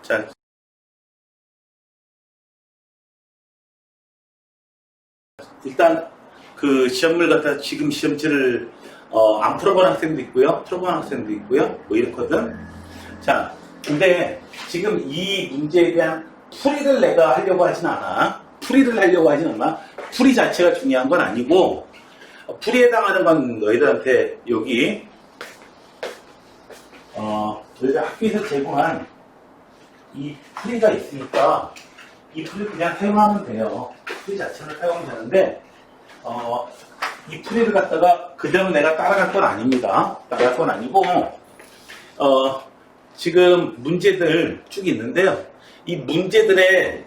자, 일단 그 시험을 갖다 지금 시험지를 안 풀어본 학생도 있고요, 풀어본 학생도 있고요, 뭐 이렇거든. 자, 근데 지금 이 문제에 대한 풀이를 내가 하려고 하진 않아. 풀이를 하려고 하진 않아. 풀이 자체가 중요한 건 아니고, 풀이에 해당하는 건 너희들한테 여기 너희가 학교에서 제공한 이 풀이가 있으니까 이 풀을 그냥 사용하면 돼요. 풀이 자체를 사용하면 되는데 이 풀이를 갖다가 그대로 내가 따라갈 건 아닙니다. 따라갈 건 아니고 지금 문제들 쭉 있는데요. 이 문제들의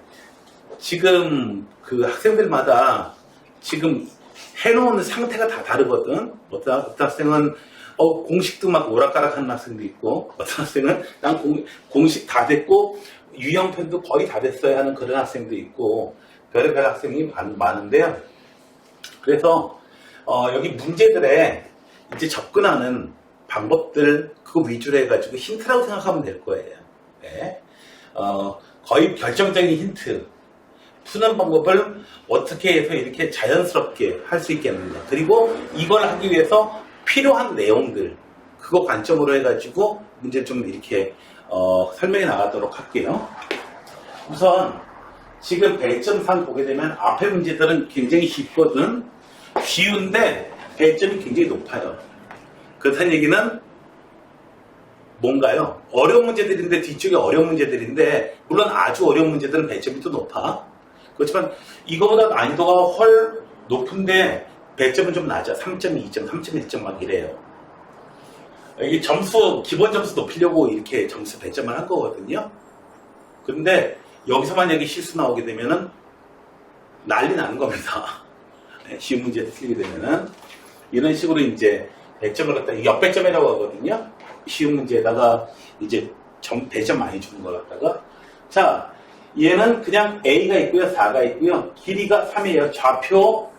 지금 그 학생들마다 지금 해놓은 상태가 다 다르거든. 어떤 학생은 공식도 막 오락가락하는 학생도 있고, 어떤 학생은 난 공식 다 됐고 유형편도 거의 다 됐어야 하는 그런 학생도 있고, 별의별 학생이 많은데요. 그래서 여기 문제들에 이제 접근하는 방법들 그거 위주로 해가지고 힌트라고 생각하면 될 거예요. 네. 거의 결정적인 힌트. 푸는 방법을 어떻게 해서 이렇게 자연스럽게 할 수 있겠는가. 그리고 이걸 하기 위해서 필요한 내용들, 그거 관점으로 해가지고 문제 좀 이렇게 설명해 나가도록 할게요. 우선 지금 배점상 보게 되면 앞에 문제들은 굉장히 쉽거든. 쉬운데 배점이 굉장히 높아요. 그렇다는 얘기는 뭔가요? 어려운 문제들인데 뒤쪽에 어려운 문제들인데, 물론 아주 어려운 문제들은 배점이 또 높아. 그렇지만 이거보다 난이도가 훨 높은데 배점은 좀 낮아. 3.2점, 3.1점 막 이래요. 이게 점수, 기본 점수 높이려고 이렇게 점수 배점을 한 거거든요. 그런데 여기서 만약에 실수 나오게 되면은 난리 나는 겁니다. 쉬운 문제를 틀리게 되면은 이런 식으로 이제 배점을 갖다 역배점이라고 하거든요. 쉬운 문제에다가 이제 배점 많이 주는 거 갖다가. 자, 얘는 그냥 A가 있고요, 4가 있고요, 길이가 3이에요. 좌표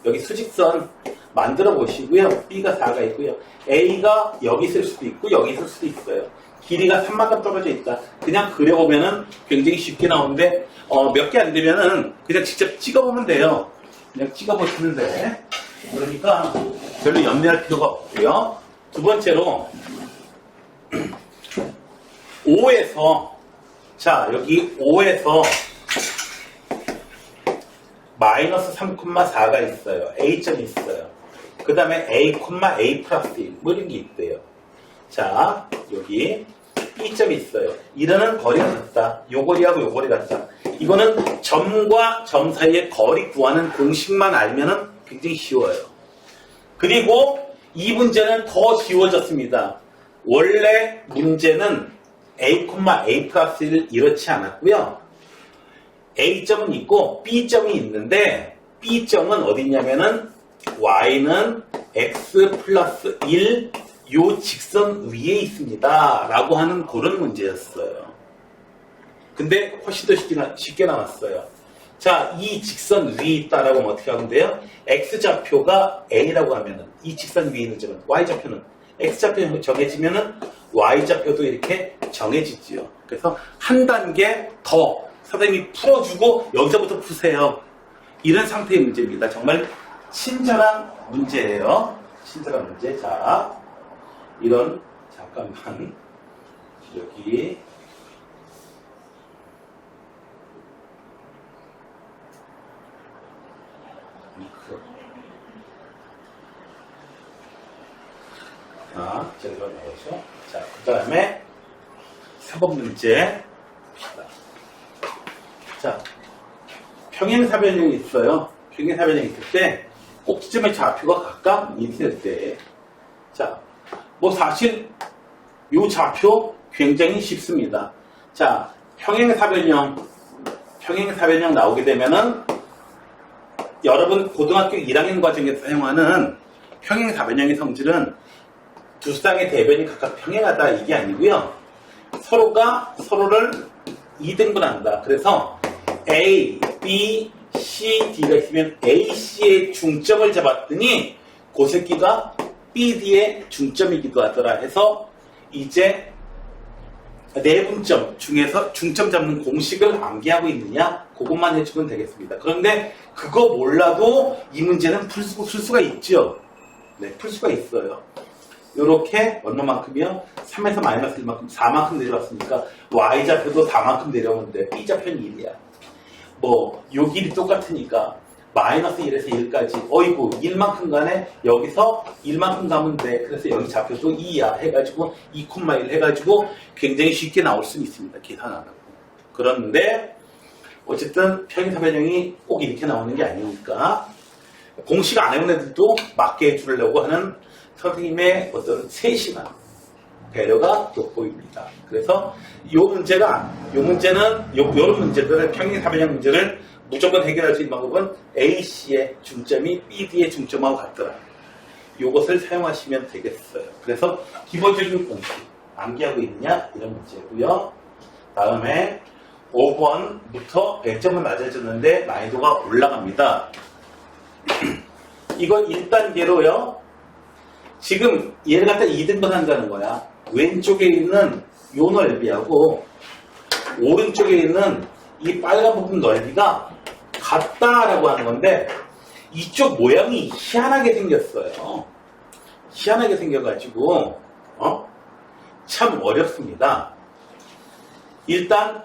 여기 수직선 만들어 보시고요. B가 4가 있고요. A가 여기 있을 수도 있고 여기 있을 수도 있어요. 길이가 3만큼 떨어져 있다. 그냥 그려보면은 굉장히 쉽게 나오는데 몇 개 안 되면은 그냥 직접 찍어보면 돼요. 그냥 찍어보시면 돼. 그러니까 별로 염려할 필요가 없고요. 두 번째로 5에서 자, 여기 5에서 마이너스 3,4가 있어요. A점이 있어요. 그 다음에 A, A 플러스 1, 뭐 이런 게 있대요. 자, 여기 B점이 있어요. 이러는 거리가 같다. 요 거리하고 요 거리 같다. 이거는 점과 점 사이의 거리 구하는 공식만 알면은 굉장히 쉬워요. 그리고 이 문제는 더 쉬워졌습니다. 원래 문제는 A, A 플러스 1 이렇지 않았고요. A점은 있고 B점이 있는데 B점은 어디 있냐면은 Y는 X 플러스 1 요 직선 위에 있습니다 라고 하는 그런 문제였어요. 근데 훨씬 더 쉽게 나왔어요. 자, 이 직선 위에 있다라고 하면 어떻게 하면 돼요? X좌표가 A라고 하면은 이 직선 위에 있는 점은 Y좌표는 X좌표 정해지면은 Y좌표도 이렇게 정해지지요. 그래서 한 단계 더 선생님이 풀어주고 여기서부터 푸세요. 이런 상태의 문제입니다. 정말 친절한 문제예요. 친절한 문제. 자, 이런 잠깐만 여기 자, 제대로 나오죠. 자, 그 다음에 4번 문제 봅시다. 자, 평행사변형이 있어요. 평행사변형이 있을 때 꼭지점의 좌표가 각각 이렇게 될 때, 자, 뭐 사실 이 좌표 굉장히 쉽습니다. 자, 평행사변형 나오게 되면은 여러분 고등학교 1학년 과정에서 사용하는 평행사변형의 성질은 두 쌍의 대변이 각각 평행하다 이게 아니고요. 서로가 서로를 2등분한다. 그래서 A, B, C, D가 있으면 A, C의 중점을 잡았더니 그 새끼가 B, D의 중점이기도 하더라 해서 이제 내분점 중에서 중점 잡는 공식을 암기하고 있느냐? 그것만 해주면 되겠습니다. 그런데 그거 몰라도 이 문제는 풀 수가 있죠. 네, 풀 수가 있어요. 요렇게 얼마만큼이요? 3에서 마이너스 1만큼, 4만큼 내려왔으니까 y좌표도 4만큼 내려오는데 b좌표는 1이야. 요 길이 똑같으니까 마이너스 1에서 1까지 어이구 1만큼 가네? 여기서 1만큼 가면 돼. 그래서 여기 좌표도 2야 해가지고 2,1 해가지고 굉장히 쉽게 나올 수 있습니다. 계산하라고. 그런데 어쨌든 평행사변형이 꼭 이렇게 나오는 게 아니니까 공식 안 해본 애들도 맞게 해주려고 하는 선생님의 어떤 세심한 배려가 돋보입니다. 그래서 요런 문제들을 평행사변형 문제를 무조건 해결할 수 있는 방법은 AC의 중점이 BD의 중점하고 같더라. 요것을 사용하시면 되겠어요. 그래서 기본적인 공식 암기하고 있느냐 이런 문제고요. 다음에 5번부터 100점은 낮아졌는데 난이도가 올라갑니다. 이거 1단계로요. 지금 얘를 갖다 2등분 한다는 거야. 왼쪽에 있는 요 넓이하고 오른쪽에 있는 이 빨간 부분 넓이가 같다라고 하는 건데 이쪽 모양이 희한하게 생겼어요. 희한하게 생겨가지고 참 어렵습니다. 일단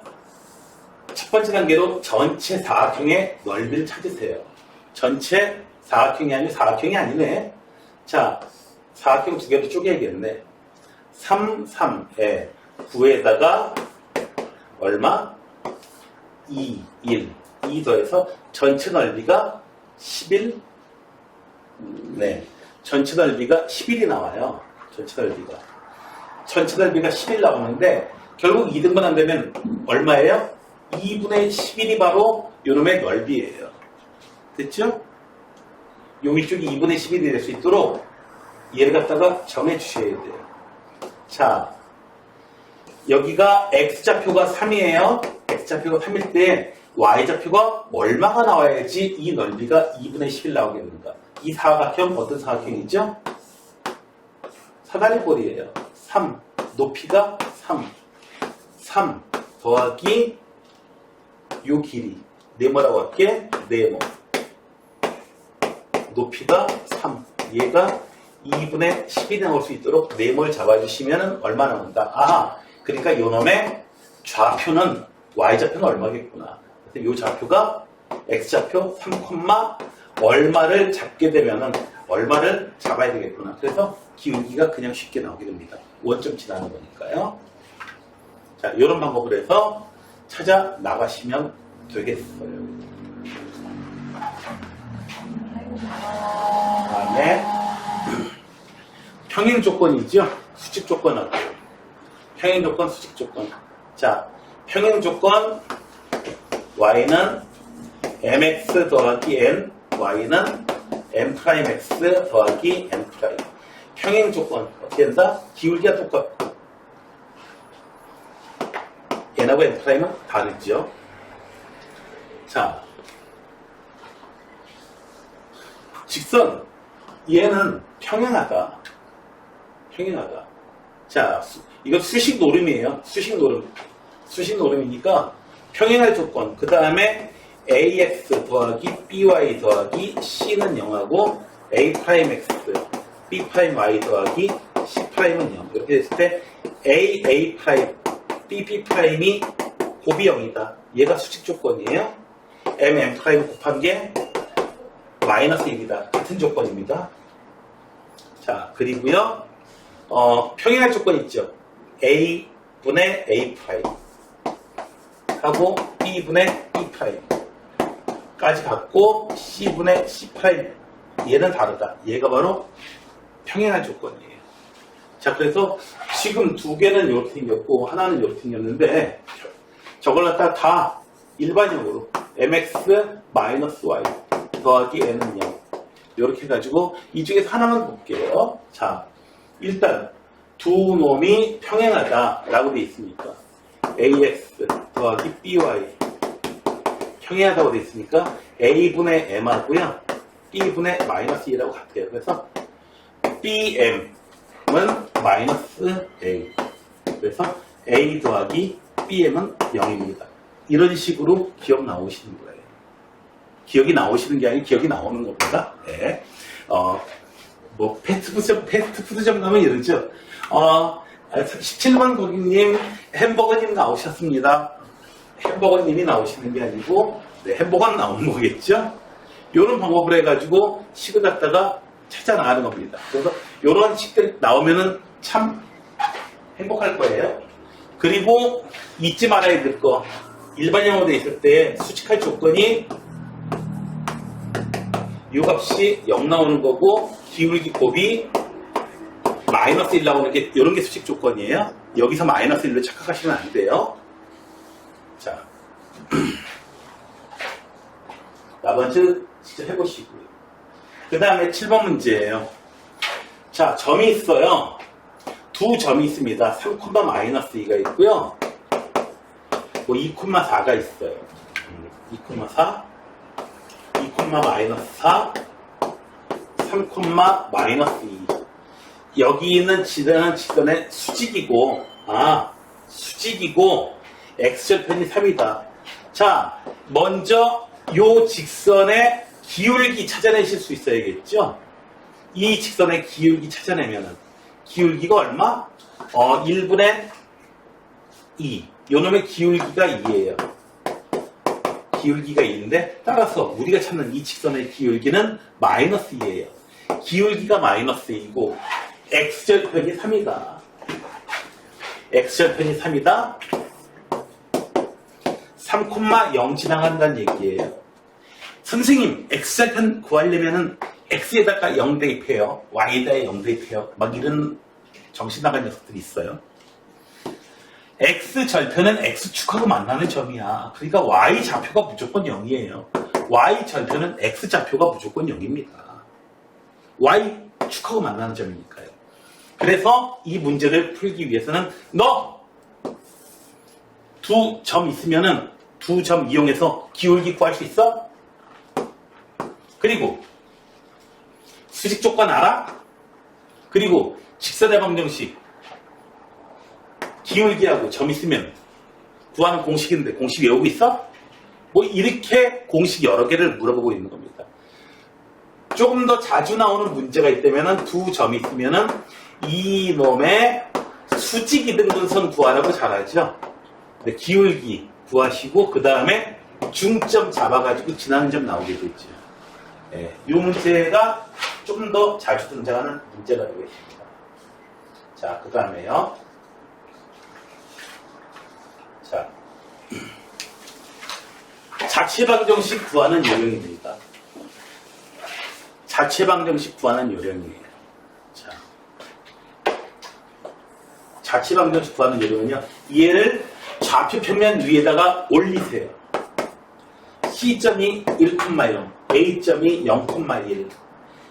첫 번째 단계로 전체 사각형의 넓이를 찾으세요. 전체 사각형이 아니고 사각형이 아니네. 자, 사각형 두 개로 쪼개야겠네. 3, 3에 9에다가 얼마? 2, 1. 2 더해서 전체 넓이가 11? 네. 전체 넓이가 11이 나와요. 전체 넓이가 11 나오는데 결국 2등분 한다면 얼마예요? 2분의 11이 바로 요놈의 넓이에요. 됐죠? 여기 쪽이 2분의 11이 될 수 있도록 얘를 갖다가 정해주셔야 돼요. 자, 여기가 X좌표가 3이에요. X좌표가 3일 때 Y좌표가 얼마가 나와야지 이 넓이가 2분의 11 나오겠는가? 이 사각형 어떤 사각형이죠? 사다리꼴이에요. 3. 높이가 3. 3 더하기 요 길이. 네모라고 할게. 네모. 높이가 3. 얘가 2분의 10이 나올 수 있도록 네모를 잡아주시면 얼마 나온다? 아, 그러니까 요 놈의 좌표는 Y좌표는 얼마겠구나. 그래서 요 좌표가 X좌표 3, 얼마를 잡게 되면은 얼마를 잡아야 되겠구나. 그래서 기울기가 그냥 쉽게 나오게 됩니다. 원점치 나는 거니까요. 자, 이런 방법으로 해서 찾아 나가시면 되겠어요. 다음에 평행 조건이죠. 수직 조건은 평행 조건, 수직 조건. 자, 평행 조건 y는 mx 더하기 n, y는 m'x 더하기 n'. 평행 조건 어떻게 된다? 기울기가 똑같고 n하고 n'은 다르죠. 자, 직선 얘는 평행하다. 자, 이거 수식 노름이에요. 수식 노름이니까 평행할 조건. 그 다음에 ax 더하기 by 더하기 c는 0하고 a'x, b'y 더하기 c'는 0. 이렇게 됐을 때 a, b'이 곱이 0이다. 얘가 수직 조건이에요. m 곱한 게 마이너스 1이다. 같은 조건입니다. 자, 그리고요. 평행할 조건 있죠. a분의 a' 하고 b분의 b' 까지 갖고 c분의 c' 얘는 다르다. 얘가 바로 평행할 조건이에요. 자, 그래서 지금 두 개는 이렇게 생겼고 하나는 이렇게 생겼는데 저걸 갖다 다 일반형으로 mx-y 더하기 n은 0 이렇게 해가지고 이 중에서 하나만 볼게요. 자, 일단 두 놈이 평행하다라고 되어 있으니까 ax 더하기 by 평행하다고 되어 있으니까 a분의 m하고요 b분의 마이너스 2라고 같아요. 그래서 bm은 마이너스 a, 그래서 A 더하기 BM은 0입니다. 이런 식으로 기억 나오시는 거예요. 기억이 나오시는 게 아니고 기억이 나오는 겁니다. 네. 패스트푸드점 가면 이러죠. 17번 고객님, 햄버거님 나오셨습니다. 햄버거님이 나오시는 게 아니고, 네, 햄버거는 나오는 거겠죠? 이런 방법을 해가지고 식을 갖다가 찾아 나가는 겁니다. 그래서 이런 식들 나오면은 참 행복할 거예요. 그리고 잊지 말아야 될 거. 일반 영어로 있을 때 수식할 조건이 이 값이 0 나오는 거고, 기울기 곱이 마이너스 1 나오는 게, 이런 게 수식 조건이에요. 여기서 마이너스 1로 착각하시면 안 돼요. 자. 나머지 직접 해보시고요. 그 다음에 7번 문제예요. 자, 점이 있어요. 두 점이 있습니다. 3, 마이너스 2가 있고요. 2, 4가 있어요. 2,4, 2, 마이너스 4, 3, 마이너스 2. 여기 있는 직선의 수직이고, 수직이고, x절편이 3이다. 자, 먼저 요 직선의 기울기 찾아내실 수 있어야겠죠? 이 직선의 기울기 찾아내면은, 기울기가 얼마? 1분의 2. 요 놈의 기울기가 2예요. 기울기가 2인데, 따라서 우리가 찾는 이 직선의 기울기는 마이너스 2예요. 기울기가 마이너스 2이고, x절편이 3이다. x절편이 3이다. 3,0 지나간다는 얘기예요. 선생님, x절편 구하려면은 x에다가 0 대입해요. y에다가 0 대입해요. 막 이런 정신 나간 녀석들이 있어요. x절편은 x축하고 만나는 점이야. 그러니까 y좌표가 무조건 0이에요. y절편은 x좌표가 무조건 0입니다. y축하고 만나는 점이니까요. 그래서 이 문제를 풀기 위해서는 두 점 있으면은 두 점 이용해서 기울기 구할 수 있어? 그리고 수직 조건 알아? 그리고 직선의 방정식 기울기하고 점 있으면 구하는 공식인데 공식 외우고 있어? 뭐 이렇게 공식 여러 개를 물어보고 있는 겁니다. 조금 더 자주 나오는 문제가 있다면 두 점이 있으면은 이놈의 수직 이등분선 구하라고 잘하죠. 기울기 구하시고 그 다음에 중점 잡아가지고 지나는 점 나오게 되죠. 이 문제가 좀 더 자주 등장하는 문제가 되겠습니다. 자, 그 다음에요. 자, 자체방정식 구하는 요령입니다. 자체방정식 구하는 요령이에요. 자, 자체방정식 구하는 요령은요. 얘를 좌표 평면 위에다가 올리세요. C점이 1,0, A점이 0,1,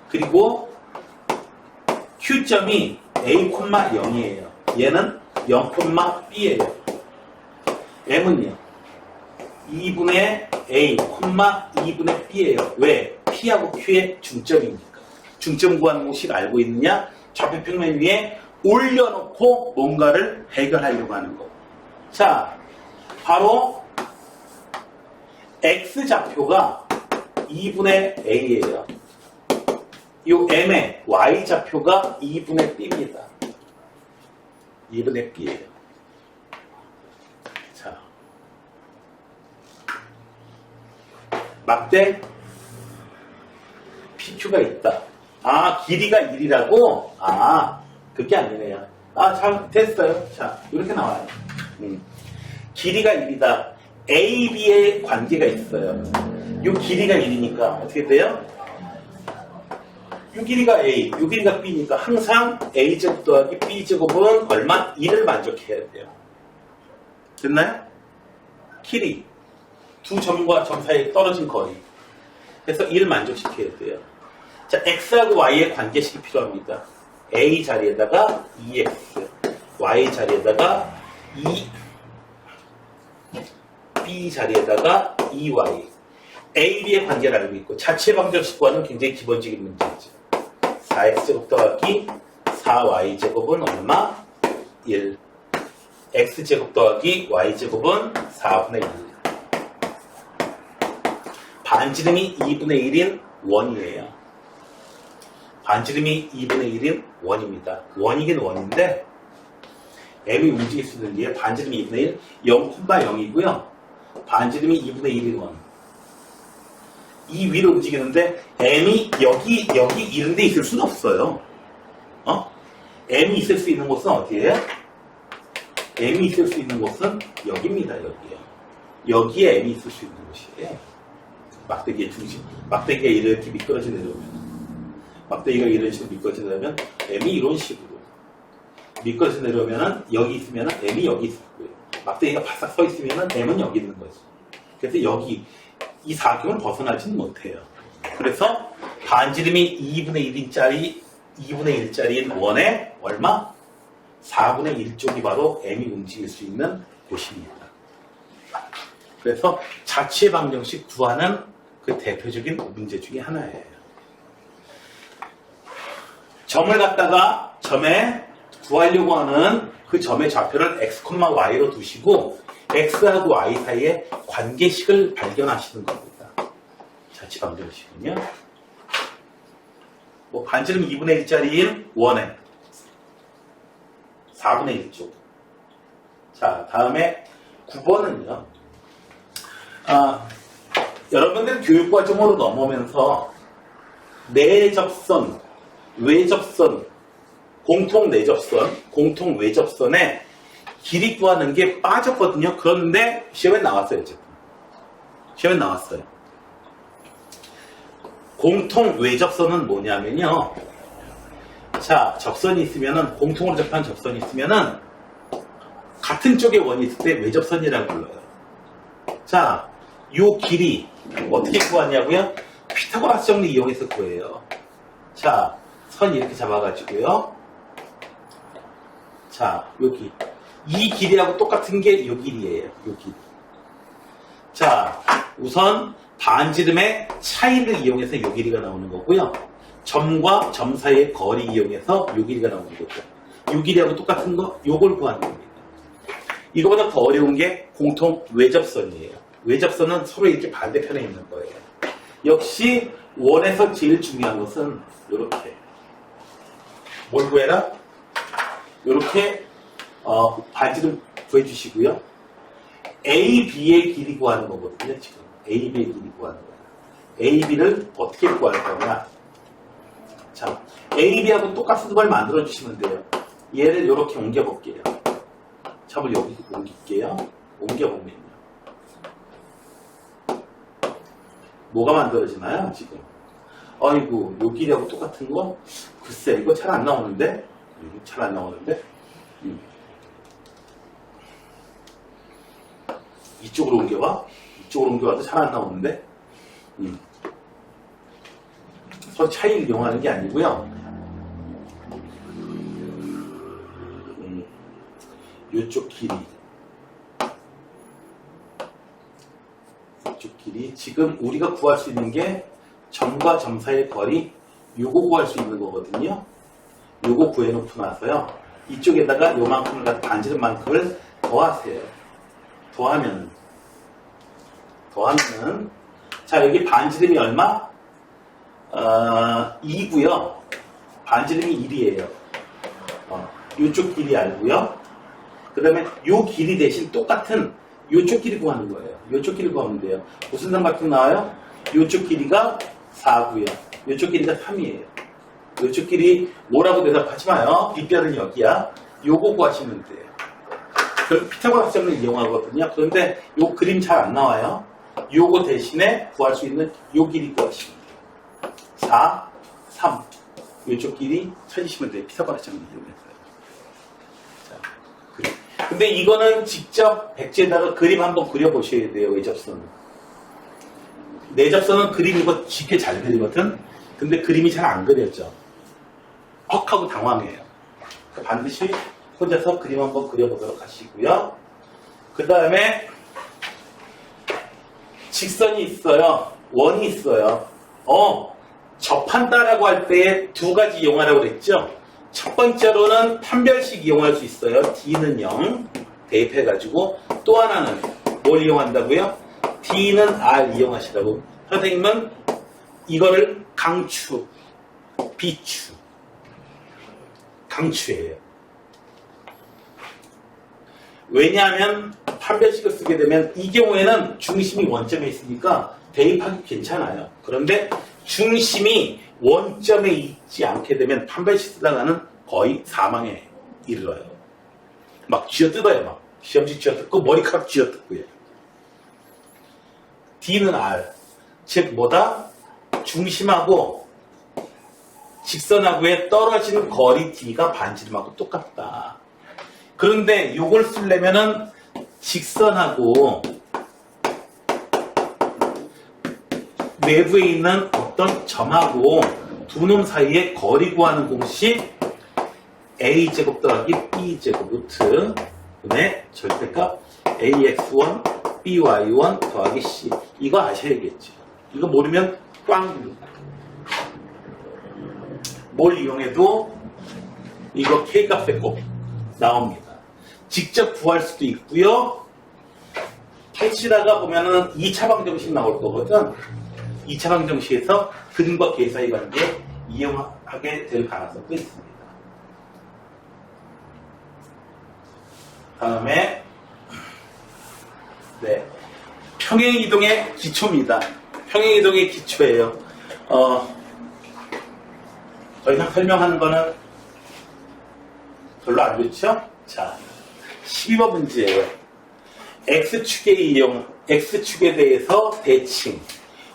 그리고 Q점이 A,0이에요. 얘는 0,B예요. M은요. 2분의 A, 2분의 B예요. 왜? P하고 Q의 중점이니까. 중점 구하는 공식 알고 있느냐? 좌표 평면 위에 올려놓고 뭔가를 해결하려고 하는 거. 자, 바로 X좌표가 2분의 A예요. 이 M의 Y좌표가 2분의 B입니다. 2분의 B예요. 자, 막대 PQ가 있다. 길이가 1이라고? 그게 아니네요. 잘 됐어요. 자, 이렇게 나와요. 길이가 1이다. A, B의 관계가 있어요. 이 길이가 1이니까 어떻게 돼요? 이 길이가 A, 이 길이가 B니까 항상 A제곱 더하기 B제곱은 얼마? 1을 만족해야 돼요. 됐나요? 길이. 두 점과 점 사이에 떨어진 거리. 그래서 1을 만족시켜야 돼요. 자, X하고 Y의 관계식이 필요합니다. A 자리에다가 2X, Y 자리에다가 2, B 자리에다가 2Y. A, B의 관계를 알고 있고 자체 방정식과는 굉장히 기본적인 문제죠. 4X제곱 더하기 4Y제곱은 얼마? 1. x제곱 더하기 y제곱은 4분의 1. 반지름이 2분의 1인 원이에요. 반지름이 2분의 1인 원입니다. 원이긴 원인데 m이 움직일 수 있는 게 반지름이 2분의 1, 0,0이고요. 반지름이 2분의 1인 원. 이 위로 움직이는데 m이 여기 이런 데 있을 수는 없어요. m이 있을 수 있는 곳은 어디예요? m이 있을 수 있는 곳은 여기입니다. 여기요. 여기에 m이 있을 수 있는 곳이에요. 막대기의 중심. 막대기가 이렇게 미끄러져 내려오면, 막대기가 이런 식으로 미끄러져 내려오면 m이 이런 식으로 미끄러져 내려오면 여기 있으면 m이 여기 있을 거예요. 막대기가 바싹 서 있으면 m은 여기 있는 거죠. 그래서 여기 이 사각형을 벗어나지는 못해요. 그래서 반지름이 2분의 1짜리인 원에 얼마? 4분의 1쪽이 바로 m이 움직일 수 있는 곳입니다. 그래서 자취의 방정식 구하는 그 대표적인 문제 중에 하나예요. 점을 갖다가 점에 구하려고 하는 그 점의 좌표를 x, y로 두시고 x하고 y 사이에 관계식을 발견하시는 겁니다. 자취 방정식은요. 뭐 반지름 2분의 1짜리인 원에 4분의 1쪽. 자, 다음에 9번은요. 여러분들 교육과정으로 넘어오면서 내접선, 외접선, 공통 내접선, 공통 외접선에 길이 구하는 게 빠졌거든요. 그런데 시험에 나왔어요. 지금. 시험에 나왔어요. 공통 외접선은 뭐냐면요. 자, 접선이 있으면은, 공통으로 접한 접선이 있으면은 같은 쪽에 원이 있을 때 외접선이라고 불러요. 자, 요 길이 어떻게 구하냐고요? 피타고라스 정리 이용해서 구해요. 자, 선 이렇게 잡아가지고요. 자, 여기 이 길이하고 똑같은 게 요 길이에요. 요 길. 자, 우선 반지름의 차이를 이용해서 요 길이가 나오는 거고요. 점과 점 사이의 거리 이용해서 요 길이가 나오는 거죠. 요 길이하고 똑같은 거 요걸 구하는 겁니다. 이거보다 더 어려운 게 공통 외접선이에요. 외접선은 서로 이렇게 반대편에 있는 거예요. 역시 원에서 제일 중요한 것은 이렇게 뭘 구해라? 이렇게 반지름 구해주시고요. A, B의 길이 구하는 거거든요. 지금 A, B의 길이 구하는 거예요. A, B를 어떻게 구할 거냐? 자, A, B하고 똑같은 걸 만들어 주시면 돼요. 얘를 이렇게 옮겨 볼게요. 첩을 여기 옮길게요. 옮겨 보면요. 뭐가 만들어지나요? 지금. 아이고, 요 길이하고 똑같은 거? 글쎄, 이거 잘 안 나오는데? 이거 잘 안 나오는데? 이쪽으로 옮겨봐. 이쪽으로 옮겨봐도 잘 안 나오는데? 서로 차이를 이용하는 게 아니고요. 이쪽 길이. 이쪽 길이. 지금 우리가 구할 수 있는 게 점과 점 사이의 거리, 요거 구할 수 있는 거거든요. 요거 구해놓고 나서요. 이쪽에다가 요만큼을 반지름만큼을 더하세요. 더하면은 자, 여기 반지름이 얼마? 2고요. 반지름이 1이에요. 요쪽 길이 알고요. 그 다음에 요 길이 대신 똑같은 요쪽 길이 구하는 거예요. 요쪽 길이 구하면 돼요. 무슨 삼각형 나와요? 요쪽 길이가 4고요. 요쪽 길이가 3이에요. 요쪽 길이 뭐라고 대답하지 마요. 빗변은 여기야. 요거 구하시면 돼요. 그럼 피타고라스 정리를 이용하거든요. 그런데 요 그림 잘 안 나와요. 요거 대신에 구할 수 있는 요 길이 구하시면 돼요. 4, 3. 요쪽 길이 찾으시면 돼요. 피타고라스 정리 이용해서요. 자, 그림. 근데 이거는 직접 백지에다가 그림 한번 그려보셔야 돼요. 외접선은. 내접선은 그림 이거 쉽게 잘 그리거든. 근데 그림이 잘 안 그려져. 헉 하고 당황해요. 그러니까 반드시 혼자서 그림 한번 그려보도록 하시고요. 그 다음에 직선이 있어요. 원이 있어요. 접한다라고 할 때 두 가지 이용하라고 그랬죠. 첫 번째로는 판별식 이용할 수 있어요. D는 0. 대입해가지고 또 하나는 뭘 이용한다고요? D는 R 이용하시라고. 선생님은 이거를 강추, 비추, 강추예요. 왜냐하면 판별식을 쓰게 되면 이 경우에는 중심이 원점에 있으니까 대입하기 괜찮아요. 그런데 중심이 원점에 있지 않게 되면 판별식 쓰다가는 거의 사망에 이르러요. 막 쥐어뜯어요. 막 시험지 쥐어뜯고 머리카락 쥐어뜯고요. D는 R, 즉 뭐다? 중심하고 직선하고의 떨어진 거리 D가 반지름하고 똑같다. 그런데 이걸 쓰려면은 직선하고 내부에 있는 어떤 점하고 두 놈 사이의 거리 구하는 공식 a제곱 더하기 b제곱 루트 분의 절대값 ax1 by1 더하기 c. 이거 아셔야겠죠. 이거 모르면 꽝입니다. 뭘 이용해도 이거 k값에 꼭 나옵니다. 직접 구할 수도 있고요. 캐치다가 보면은 2차 방정식 나올 거거든. 2차 방정식에서 근과 계 사이 관계 이용하게 될 가능성도 있습니다. 다음에 네, 평행이동의 기초입니다. 평행이동의 기초예요. 더 이상 설명하는 거는 별로 안 좋죠? 자, 12번 문제예요. X축의 이용, X축에 대해서 대칭,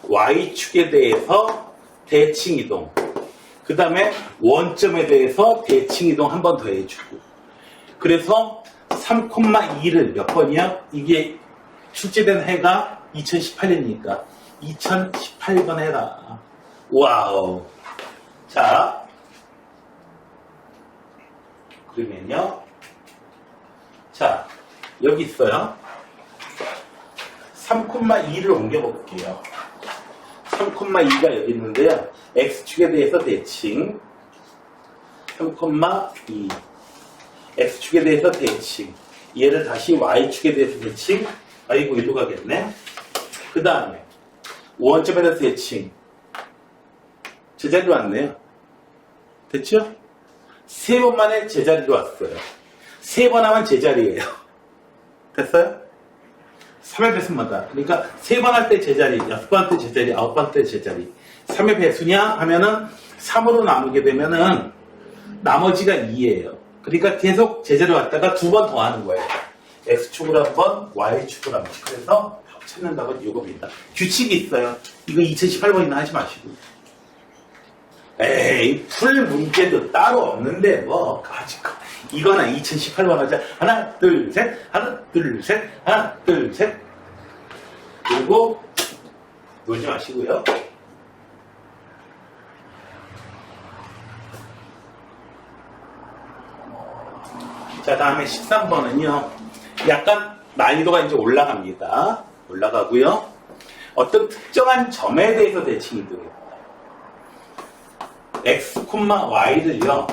Y축에 대해서 대칭 이동, 그 다음에 원점에 대해서 대칭 이동 한 번 더 해주고. 그래서 3,2를 몇 번이야? 이게 출제된 해가 2018년이니까 2018번 해라. 와우. 자, 그러면요. 자, 여기 있어요. 3,2를 옮겨볼게요. 3,2가 여기 있는데요. X축에 대해서 대칭 3,2 X축에 대해서 대칭, 얘를 다시 Y축에 대해서 대칭. 아이고 이도 가겠네. 그 다음에 원점에 대해서 대칭, 제자리로 왔네요. 됐죠? 3번 만에 제자리로 왔어요. 3번 하면 제자리예요. 됐어요? 3의 배수마다. 그러니까 3번 할 때 제자리, 6번 할 때 제자리, 9번 할 때 제자리. 3의 배수냐 하면은 3으로 나누게 되면은 나머지가 2예요. 그러니까 계속 제자리로 왔다가 2번 더 하는 거예요. X축으로 한 번, Y축으로 한 번. 그래서 찾는 답은 이겁니다. 규칙이 있어요. 이거 2018번이나 하지 마시고. 에이, 풀 문제도 따로 없는데 뭐 가지고 이거나 2018번 하자. 하나 둘 셋, 하나 둘 셋, 하나 둘 셋. 그리고 놀지 마시고요. 자, 다음에 13번은요 약간 난이도가 이제 올라갑니다. 올라가고요. 어떤 특정한 점에 대해서 대칭이 됩니다. X, Y를요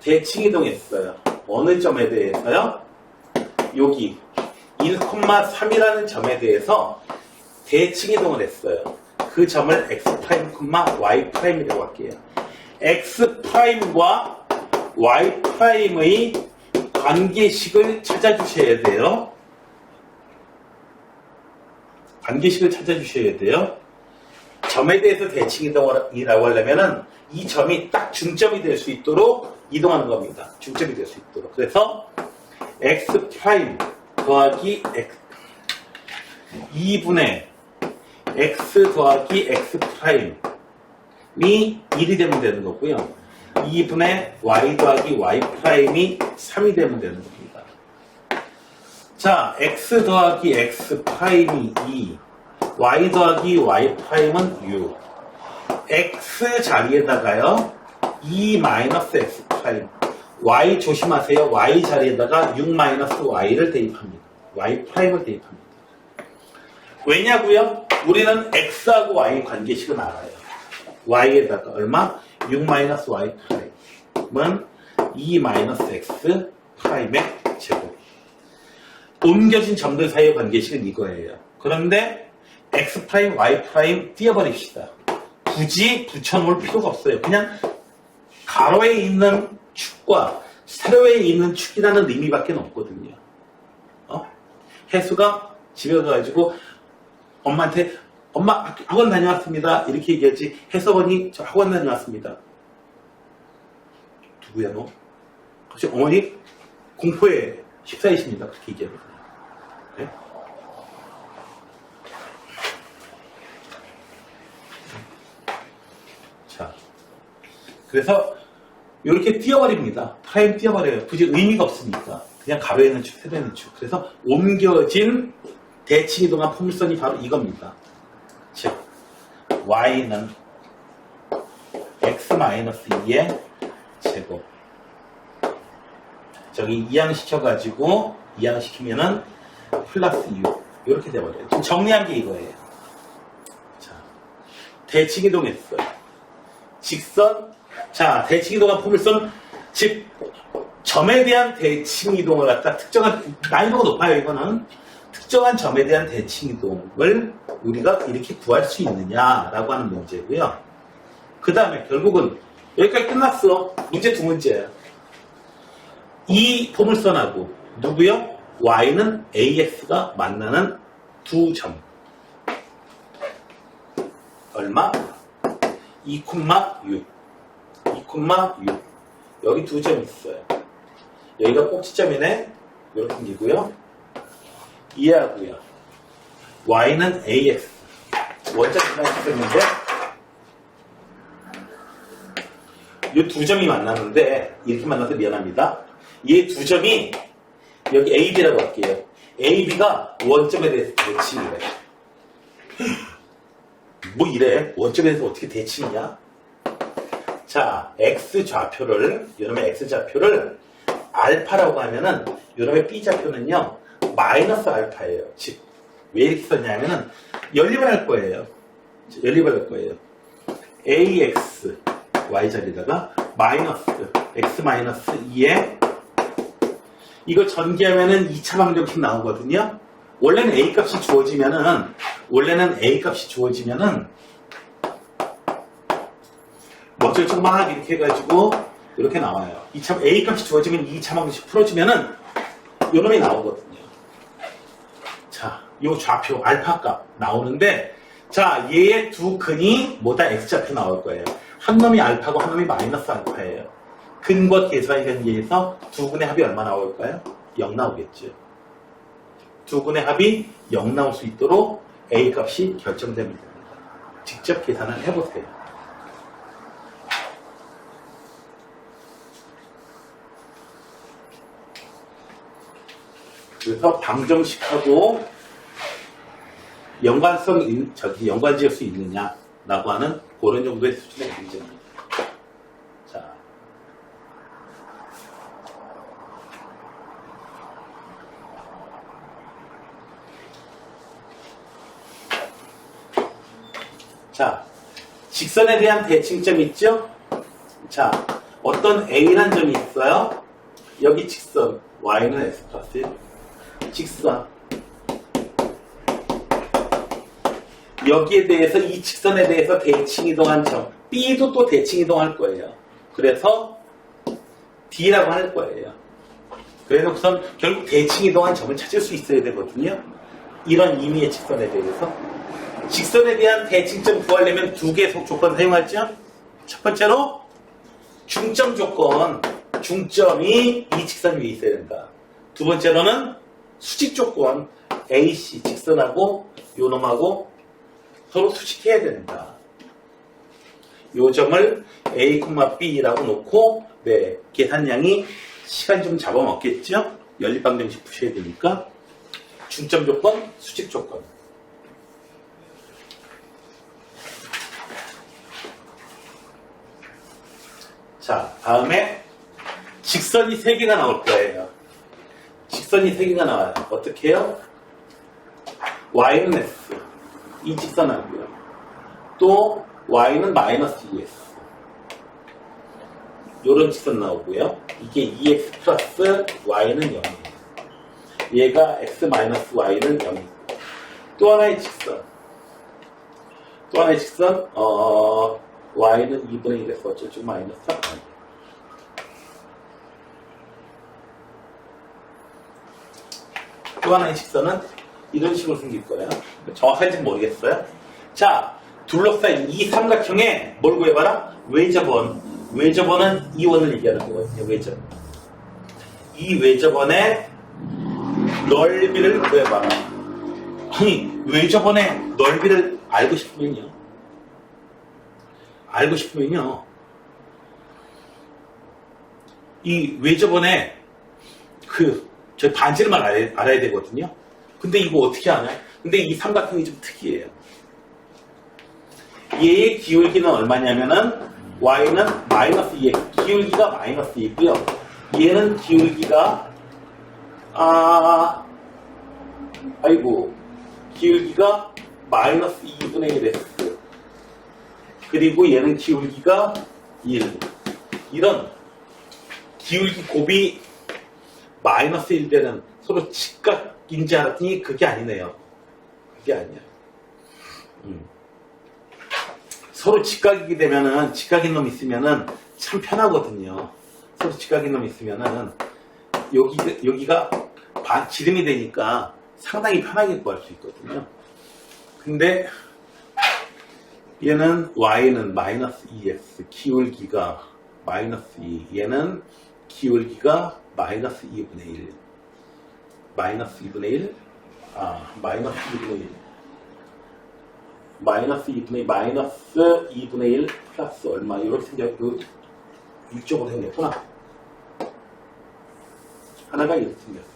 대칭 이동했어요. 어느 점에 대해서요? 여기 1,3이라는 점에 대해서 대칭 이동을 했어요. 그 점을 X', Y'이라고 할게요. X'과 Y'의 관계식을 찾아주셔야 돼요. 관계식을 찾아주셔야 돼요. 점에 대해서 대칭 이동이라고 하려면은 이 점이 딱 중점이 될 수 있도록 이동하는 겁니다. 중점이 될 수 있도록. 그래서 X' 더하기 X 2분의 X 더하기 X'이 1이 되면 되는 거고요. 2분의 Y 더하기 Y'이 3이 되면 되는 겁니다. 자, X 더하기 X'이 2, Y 더하기 Y'은 6. X 자리에다가요 2-X', Y 조심하세요. Y 자리에다가 6-Y를 대입합니다. Y'을 대입합니다. 왜냐고요? 우리는 X하고 Y 관계식은 알아요. Y에다가 얼마? 6-Y'은 2-X'의 제곱. 옮겨진 점들 사이의 관계식은 이거예요. 그런데 x 프라임, y 프라임 띄워버립시다. 굳이 붙여놓을 필요가 없어요. 그냥 가로에 있는 축과 세로에 있는 축이라는 의미밖에 없거든요. 혜수가 집에 가가지고 엄마한테 엄마 학원 다녀왔습니다. 이렇게 얘기하지. 혜수어머니 저 학원 다녀왔습니다. 누구야 너? 혹시 어머니 공포에 휩싸이십니다. 그렇게 얘기하거든요. 네? 자, 그래서 이렇게 띄워버립니다. 프라임 띄워버려요. 굳이 의미가 없으니까. 그냥 가로에 있는 축, 세로에 있는 축. 그래서 옮겨진 대칭이동한 포물선이 바로 이겁니다. 즉, y는 x-2의 제곱. 저기 이항시켜가지고, 이항시키면은 플러스 6. 이렇게 돼버려요. 지금 정리한 게 이거예요. 자, 대칭이동했어요. 직선, 자, 대칭이동한 포물선, 즉, 점에 대한 대칭이동을 갖다 특정한, 난이도가 높아요, 이거는. 특정한 점에 대한 대칭이동을 우리가 이렇게 구할 수 있느냐라고 하는 문제고요. 그 다음에 결국은 여기까지 끝났어. 문제 두 문제야. 이 포물선하고 누구요? y는 ax가 만나는 두 점. 얼마? 2,6. 2,6. 여기 두 점 있어요. 여기가 꼭지점이네. 이렇게 생기고요. 이해하고요. y는 ax. 원점 계산했었는데 이 두 점이 만났는데 이렇게 만나서 미안합니다. 이 두 점이 여기 AB라고 할게요. AB가 원점에 대해서 대칭이래. 뭐 이래? 원점에 대해서 어떻게 대칭이냐? 자, X좌표를, 여러분의 X좌표를 알파라고 하면은, 여러분의 B좌표는요, 마이너스 알파예요. 즉, 왜 이렇게 썼냐면은, 연립을 할 거예요. 연립을 할 거예요. AX, Y 자리에다가, 마이너스, X 마이너스 2에, 이거 전개하면은 2차 방정식 나오거든요. 원래는 A 값이 주어지면은 먼저 막 이렇게 해가지고 이렇게 나와요. A 값이 주어지면 2차 방정식 풀어주면은 요놈이 나오거든요. 자, 요 좌표 알파 값 나오는데, 자, 얘의 두 근이 뭐다 X좌표 나올 거예요. 한 놈이 알파고 한 놈이 마이너스 알파예요. 근과 계수에 의해서 두 근의 합이 얼마 나올까요? 0 나오겠죠. 두 근의 합이 0 나올 수 있도록 A 값이 결정되면 됩니다. 직접 계산을 해보세요. 그래서 방정식하고 연관 지을 수 있느냐라고 하는 그런 정도의 수준의 문제입니다. 자, 직선에 대한 대칭점 있죠? 자, 어떤 A란 점이 있어요. 여기 직선, Y는 X 플러스 1. 직선. 여기에 대해서, 이 직선에 대해서 대칭이동한 점. B도 또 대칭이동할 거예요. 그래서 D라고 할 거예요. 그래놓고선 결국 대칭이동한 점을 찾을 수 있어야 되거든요. 이런 의미의 직선에 대해서. 직선에 대한 대칭점 구하려면 두 개의 조건 사용하죠. 첫 번째로 중점 조건, 중점이 이 직선 위에 있어야 된다. 두 번째로는 수직 조건, AC 직선하고 요 놈하고 서로 수직해야 된다. 요 점을 A, B라고 놓고, 네, 계산량이 시간 좀 잡아먹겠죠. 연립방정식 푸셔야 되니까. 중점 조건, 수직 조건. 자, 다음에 직선이 3개가 나올 거예요. 직선이 3개가 나와요. 어떻게 해요? Y는 S. 이 직선하고요. 또 Y는 마이너스 2S. 요런 직선 나오고요. 이게 2X 플러스 Y는 0이에요. 얘가 x-y는 0. 또 하나의 직선. y는 2분의 1에서 어쩌죠? 마이너스 3. 또 하나의 직선은 이런 식으로 생길 거예요. 정확한지는 모르겠어요. 자, 둘러싸인 이 삼각형에 뭘 구해봐라? 외접원은 이 원을 얘기하는 거거든요. 외접. 이 외접원의 넓이를 구해봐라. 아니, 외접원의 넓이를 알고 싶으면요. 이 외접원의 저 반지름만 알아야 되거든요. 근데 이거 어떻게 아냐? 근데 이 삼각형이 좀 특이해요. 얘의 기울기는 얼마냐면은 y는 마이너스 2x, 기울기가 마이너스 2고요. 얘는 기울기가 기울기가 마이너스 2분의 1x, 그리고 얘는 기울기가 1. 이런 기울기 곱이 마이너스 1 되는 서로 직각인지 알았더니 그게 아니네요. 그게 아니야. 서로 직각이게 되면은, 직각인 놈 있으면은 참 편하거든요. 서로 직각인 놈 있으면은 여기가 지름이 되니까 상당히 편하게 구할 수 있거든요. 근데 얘는 y는 마이너스 2x, 기울기가 마이너스 2, 얘는 기울기가 마이너스 2분의 1. 마이너스 2분의 1? 마이너스 2분의 1 플러스 얼마? 이렇게 생겼고, 이쪽으로 생겼구나. 하나가 이렇게 생겼어.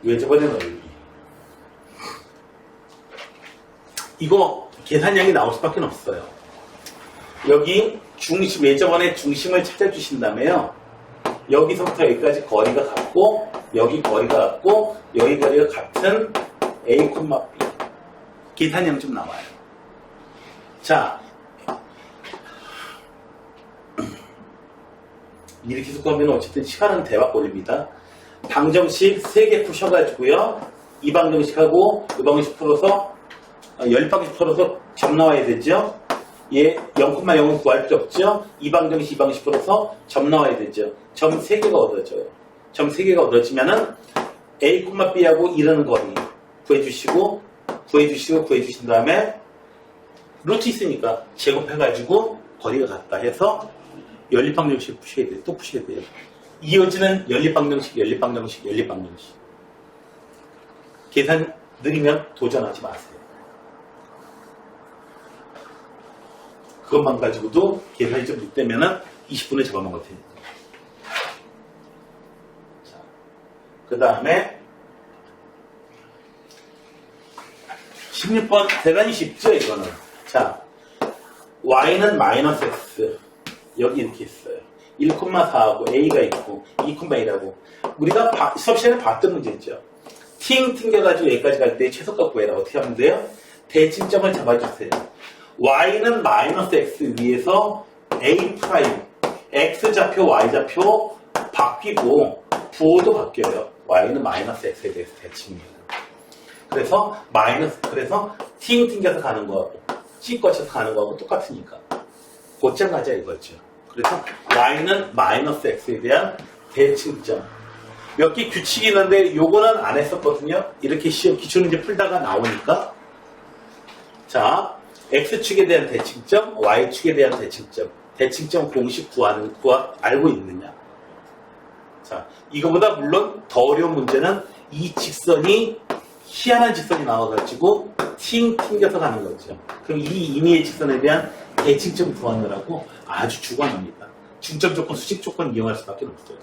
외접원의 넓이. 이거 계산량이 나올 수밖에 없어요. 여기 외접원의 중심을 찾아주신다며요. 여기서부터 여기까지 거리가 같고, 여기 거리가 같고, 여기 거리가 같은 A, B. 계산량 좀 나와요. 자, 이렇게 해서 보면 어쨌든 시간은 대박 걸립니다. 방정식 3개 푸셔가지고요. 이 방정식하고 이 방정식 풀어서 연립방정식 풀어서 점 나와야 되죠. 얘 0,0은 구할 필요 없죠. 이 방정식 이 방정식 풀어서 점 나와야 되죠. 점 3개가 얻어져요. 점 3개가 얻어지면은 A, B하고 이르는 거리 구해주신 다음에 루트 있으니까 제곱해가지고 거리가 같다 해서 연립방정식 푸셔야 돼요. 또 푸셔야 돼요. 이어지는 연립방정식. 계산 느리면 도전하지 마세요. 그것만 가지고도 계산이 좀 늦되면은 20분을 잡아먹을 테니까. 자, 그 다음에 16번 대단히 쉽죠, 이거는. 자, y는 마이너스 x. 여기 이렇게 있어요. 1,4하고 a가 있고 2,1하고 우리가 수업 시간에 봤던 문제죠. 튕겨가지고 여기까지 갈 때 최소값 구해라. 어떻게 하면 돼요? 대칭점을 잡아주세요. y는 마이너스 x 위에서 a 프라임 x좌표 y좌표 바뀌고 부호도 바뀌어요. y는 마이너스 x에 대해서 대칭입니다. 그래서 튕겨서 가는 거하고 C 거쳐서 가는 거하고 똑같으니까 곧장 가자 이거죠. 그래서 y는 마이너스 x에 대한 대칭점. 몇 개 규칙이 있는데 요거는 안 했었거든요. 이렇게 시험 기출문제 풀다가 나오니까. 자, x축에 대한 대칭점, y축에 대한 대칭점. 대칭점 공식 알고 있느냐. 자, 이거보다 물론 더 어려운 문제는 이 직선이 희한한 직선이 나와가지고 튕겨서 가는 거죠. 그럼 이 임의의 직선에 대한 대칭점 구하느라고 아주 주관합니다. 중점 조건, 수직 조건 이용할 수밖에 없어요.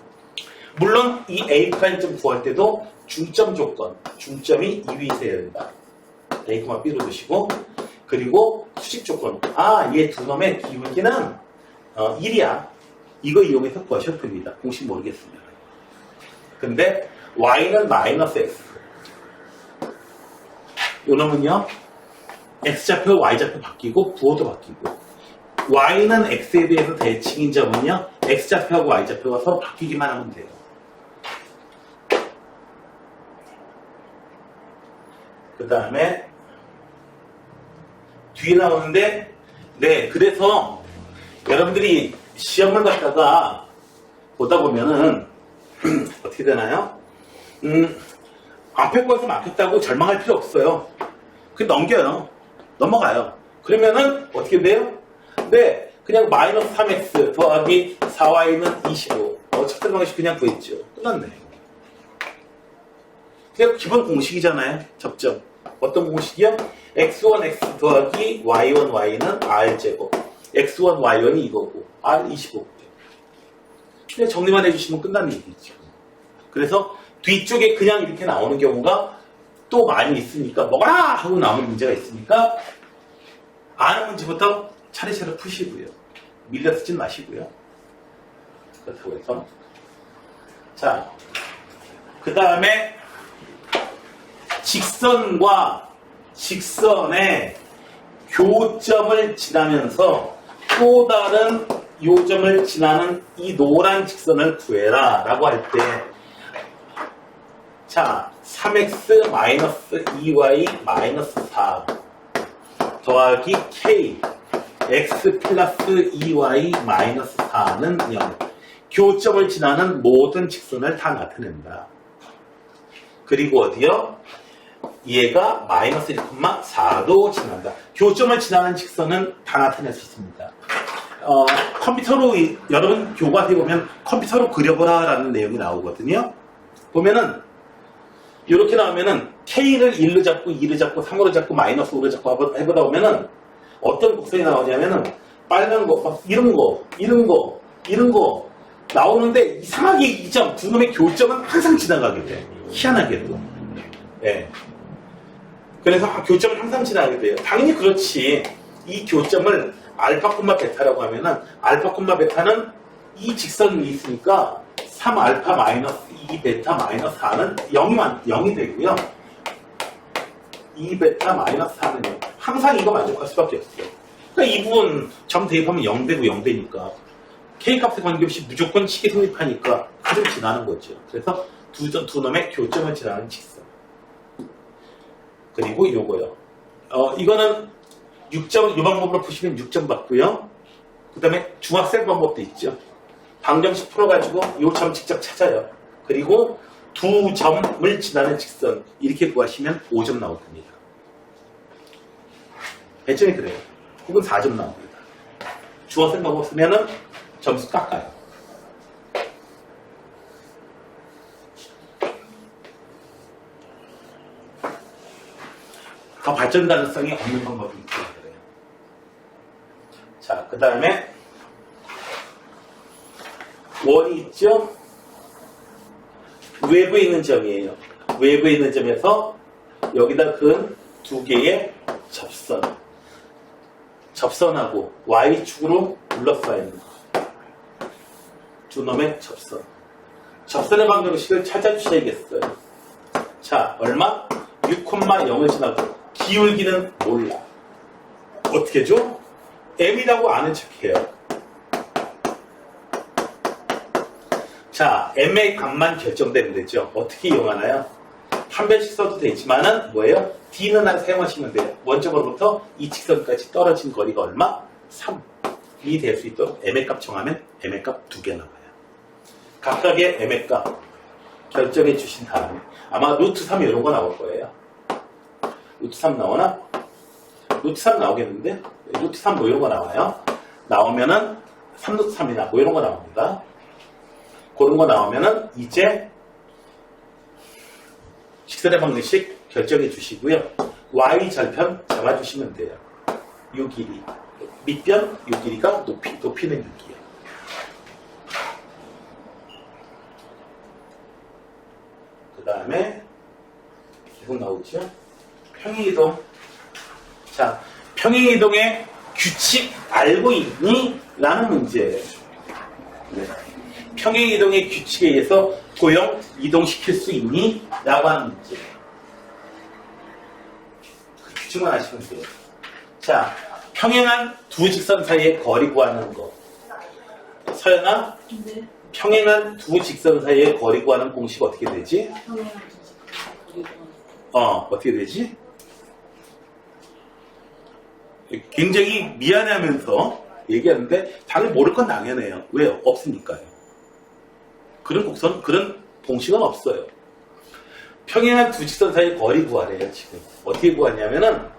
물론 이 A'점 구할 때도 중점 조건, 중점이 2위 있어야 된다. A, B로 두시고, 그리고 수직 조건, 얘 두 놈의 기울기는 1이야. 이거 이용해서 구하셔도 됩니다. 공식 모르겠습니다. 근데 y는 마이너스 x. 요 놈은요, x좌표, y좌표 바뀌고 부호도 바뀌고 y는 x에 대해서 대칭인 점은요 x좌표하고 y좌표가 서로 바뀌기만 하면 돼요. 그 다음에 뒤에 나오는데 네 그래서 여러분들이 시험을 갖다가 보다 보면은 어떻게 되나요? 앞에 거에서 막혔다고 절망할 필요 없어요. 그 넘겨요. 넘어가요. 그러면은 어떻게 돼요? 네, 그냥 마이너스 3x 더하기 4y는 25. 첫 방식 그냥 구했죠. 끝났네. 그냥 기본 공식이잖아요. 접점. 어떤 공식이요? x1 x 더하기 y1 y는 r제곱. x1 y1이 이거고 r 25. 그냥 정리만 해주시면 끝나는 얘기죠. 그래서 뒤쪽에 그냥 이렇게 나오는 경우가 또 많이 있으니까 먹어라 하고 나오는 문제가 있으니까 아는 문제부터 차례차례 푸시고요. 밀려 쓰진 마시고요. 그렇다고 해서 자, 그 다음에 직선과 직선의 교점을 지나면서 또 다른 요점을 지나는 이 노란 직선을 구해라 라고 할 때 자, 3x 마이너스 2y 마이너스 4 더하기 k x 플러스 2y 마이너스 4는 0. 교점을 지나는 모든 직선을 다 나타낸다. 그리고 어디요? 얘가 마이너스 1,4도 지난다. 교점을 지나는 직선은 다 나타낼 수 있습니다. 컴퓨터로 여러분 교과서에 보면 컴퓨터로 그려보라 라는 내용이 나오거든요. 보면은 이렇게 나오면은 K를 1로 잡고 2로 잡고 3으로 잡고 마이너스 5로 잡고 해보다 보면은 어떤 곡선이 나오냐면은 빨간 거, 이런 거 나오는데 이상하게 이 점, 두 놈의 교점은 항상 지나가게 돼. 희한하게도. 예. 그래서 교점을 항상 지나가게 돼요. 당연히 그렇지. 이 교점을 알파, 베타라고 하면은 알파, 베타는 이 직선이 있으니까 3알파 마이너스 2베타 마이너스 4는 0이 되고요. 2베타 마이너스 4는 0. 항상 이거 만족할 수밖에 없어요. 그러니까 이 부분 점 대입하면 0 되고 0 되니까 K값에 관계없이 무조건 식이 성립하니까 그대로 지나는 거죠. 그래서 두 놈의 교점을 지나는 직선. 그리고 요거요. 이거는 6점, 이 방법으로 푸시면 6점 받고요. 그 다음에 중학생 방법도 있죠. 방정식 풀어가지고 요 점 직접 찾아요. 그리고 두 점을 지나는 직선 이렇게 구하시면 5점 나올 겁니다. 배점이 그래요. 혹은 4점 나옵니다. 중학생 방법 쓰면은 점수 깎아요. 더 발전 가능성이 없는 방법이 있고 그래요. 자, 그 다음에 원이 있죠? 외부에 있는 점이에요. 외부에 있는 점에서 여기다 그 두 개의 접선하고 Y축으로 둘러싸여 있는 거. 두 놈의 접선. 접선의 방정식을 찾아주셔야겠어요. 자, 얼마? 6,0을 지나고 기울기는 몰라. 어떻게 줘? M이라고 아는 척해요. 자, M의 값만 결정되면 되죠. 어떻게 이용하나요? 한 변씩 써도 되지만은 뭐예요? D는 한 사용하시면 돼요. 원점으로부터 이 직선까지 떨어진 거리가 얼마? 3이 될 수 있도록 M의 값 정하면 M의 값 2개 나와요. 각각의 M의 값 결정해 주신 다음에 아마 루트 3 이런 거 나올 거예요. 루트 3 나오나? 루트 3 나오겠는데? 루트 3 뭐 이런 거 나와요. 나오면은 3루트 3이나 뭐 이런 거 나옵니다. 그런 거 나오면은 이제 직선의 방정식 결정해 주시고요. Y 절편 잡아주시면 돼요. 요 길이. 밑변, 요 길이가 높이는 6이에요. 그 다음에 계속 나오죠. 평행이동. 자, 평행이동의 규칙 알고 있니? 라는 문제예요. 네. 평행이동의 규칙에 의해서 도형 이동시킬 수 있니? 라고 하는 문제. 그 규칙만 아시면 돼요. 자, 평행한 두 직선 사이의 거리 구하는 거. 서연아, 네. 평행한 두 직선 사이의 거리 구하는 공식 어떻게 되지? 어떻게 되지? 굉장히 미안해하면서 얘기하는데 당연히 모를 건 당연해요. 왜요? 없으니까요. 그런 곡선, 그런 공식은 없어요. 평행한 두 직선 사이의 거리 구하래요. 지금 어떻게 구하냐면은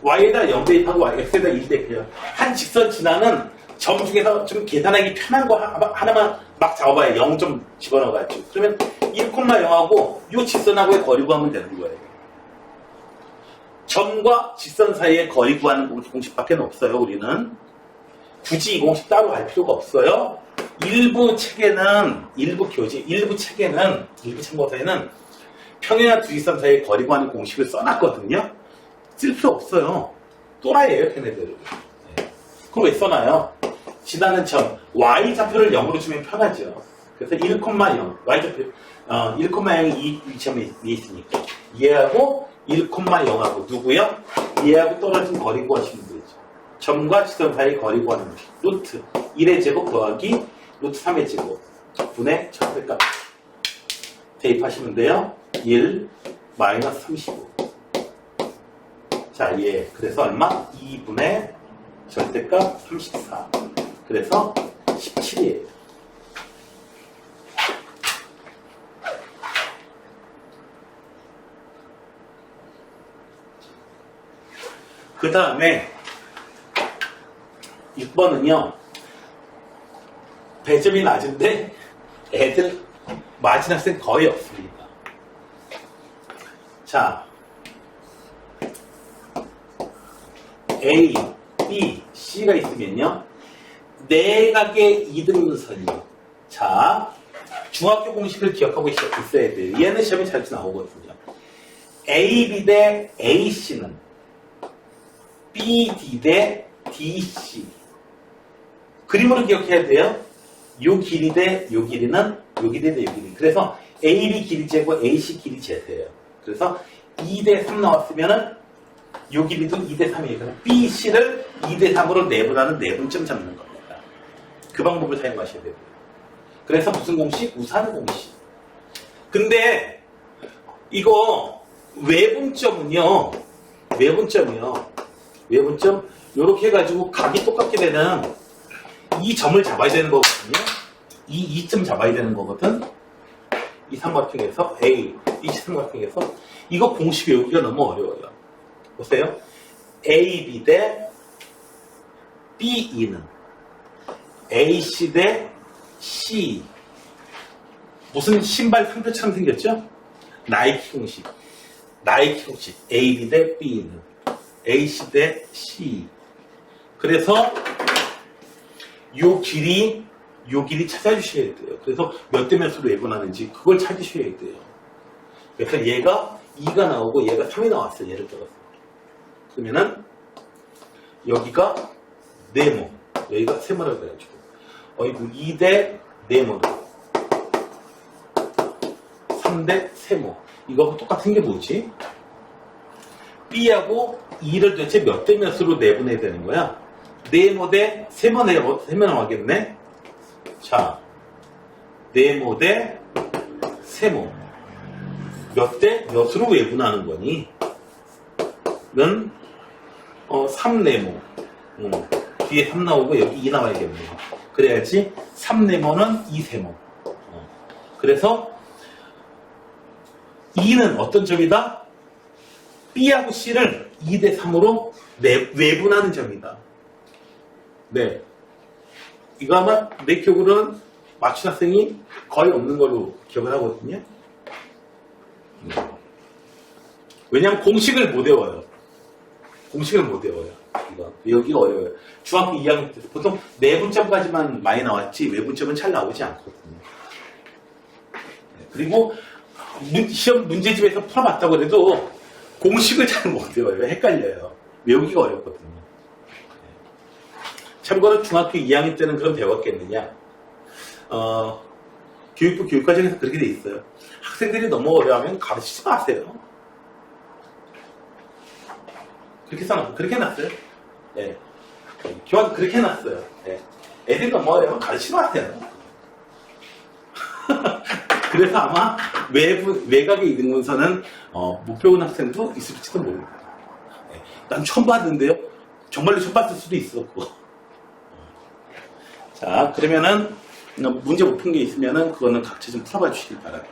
y에다 0 대입하고 x에다 1 대입해요. 한 직선 지나는 점 중에서 좀 계산하기 편한 거 하나만 막 잡아봐요. 0 좀 집어넣어가지고. 그러면 1,0하고 이 직선하고의 거리 구하면 되는 거예요. 점과 직선 사이의 거리 구하는 공식밖에 없어요. 우리는 굳이 이 공식 따로 알 필요가 없어요. 일부 책에는, 일부 참고서에는 평행한 두 직선 사이의 거리 구하는 공식을 써놨거든요. 쓸 필요 없어요. 또라이예요, 걔네들은. 네. 그럼 왜 써놔요? 지나는 점, y좌표를 0으로 주면 편하죠. 그래서 1,0, y좌표, 1,0이 이 점에 있으니까. 얘하고 1,0하고 누구요? 얘하고 떨어진 거리 구하시면 되죠. 점과 직선 사이 거리 구하는 공식. 루트 1의 제곱 더하기 루트 3의 제곱 분의 절대값 대입하시면 돼요. 1 마이너스 35. 자, 예. 그래서 얼마? 2분의 절대값 34. 그래서 17이에요. 그 다음에 6번은요. 배점이 낮은데 애들 맞은 학생 거의 없습니다. 자, A, B, C가 있으면요. 내각의 이등분선이요. 자, 중학교 공식을 기억하고 있어야 돼요. 얘는 시험에 자주 나오거든요. AB 대 AC는 BD 대 DC. 그림으로 기억해야 돼요. 요 길이 대 요 길이는 요 길이 대 요 길이. 그래서 AB 길이 제고 AC 길이 제세예요. 그래서 2 대 3 나왔으면은 요 길이도 2 대 3이에요. BC를 2 대 3으로 내분하는 내분점 잡는 겁니다. 그 방법을 사용하셔야 돼요. 그래서 무슨 공식? 우산 공식. 근데 이거 외분점은요. 외분점 요렇게 해가지고 각이 똑같게 되는 이 점을 잡아야 되는 거거든요. 이 2점 잡아야 되는 거거든. 이 삼각형에서 A, 이 삼각형에서 이거 공식 외우기가 너무 어려워요. 보세요. AB 대 BE는 AC 대 C. 무슨 신발 상표처럼 생겼죠? 나이키 공식. AB 대 B는 AC 대 C. 그래서 요 길이 찾아주셔야 돼요. 그래서 몇 대 몇으로 외분하는지 그걸 찾으셔야 돼요. 그래서 얘가 2가 나오고 얘가 3이 나왔어요. 예를 들어서. 그러면은 여기가 네모, 여기가 세모라고 해가지고 어이구 2대 네모로 3대 세모. 이거하고 똑같은 게 뭐지? B하고 2를 도대체 몇 대 몇으로 내분해야 되는 거야? 네모 대 세모 나와겠네? 자, 네모 대 세모. 몇 대 몇으로 외분하는 거니? 는 3네모. 뒤에 3 나오고 여기 2 나와야겠네요. 그래야지 3네모는 2세모. 그래서 2는 어떤 점이다? B하고 C를 2대 3으로 외분하는 점이다. 네. 이거 아마 내 기억으로는 맞춘 학생이 거의 없는 걸로 기억을 하거든요. 왜냐하면 공식을 못 외워요. 이거 외우기가 어려워요. 중학교 2학년 때 보통 내분점까지만 많이 나왔지 외분점은 잘 나오지 않거든요. 그리고 시험 문제집에서 풀어봤다고 해도 공식을 잘 못 외워요. 헷갈려요. 외우기가 어렵거든요. 참고로 중학교 2학년 때는 그럼 배웠겠느냐? 교육부 교육과정에서 그렇게 돼 있어요. 학생들이 너무 어려워하면 가르치지 마세요. 그렇게 써놨어요. 그렇게 해놨어요. 예. 교환 그렇게 해놨어요. 예. 애들이 넘어가려면 가르치면 안 돼요. 그래서 아마 외곽에 있는 문서는 못 배운 학생도 있을지도 모릅니다. 예. 난 처음 봤는데요. 정말로 처음 봤을 수도 있었고. 자, 그러면은 문제 못 푼 게 있으면은 그거는 각자 좀 풀어봐 주시기 바랍니다.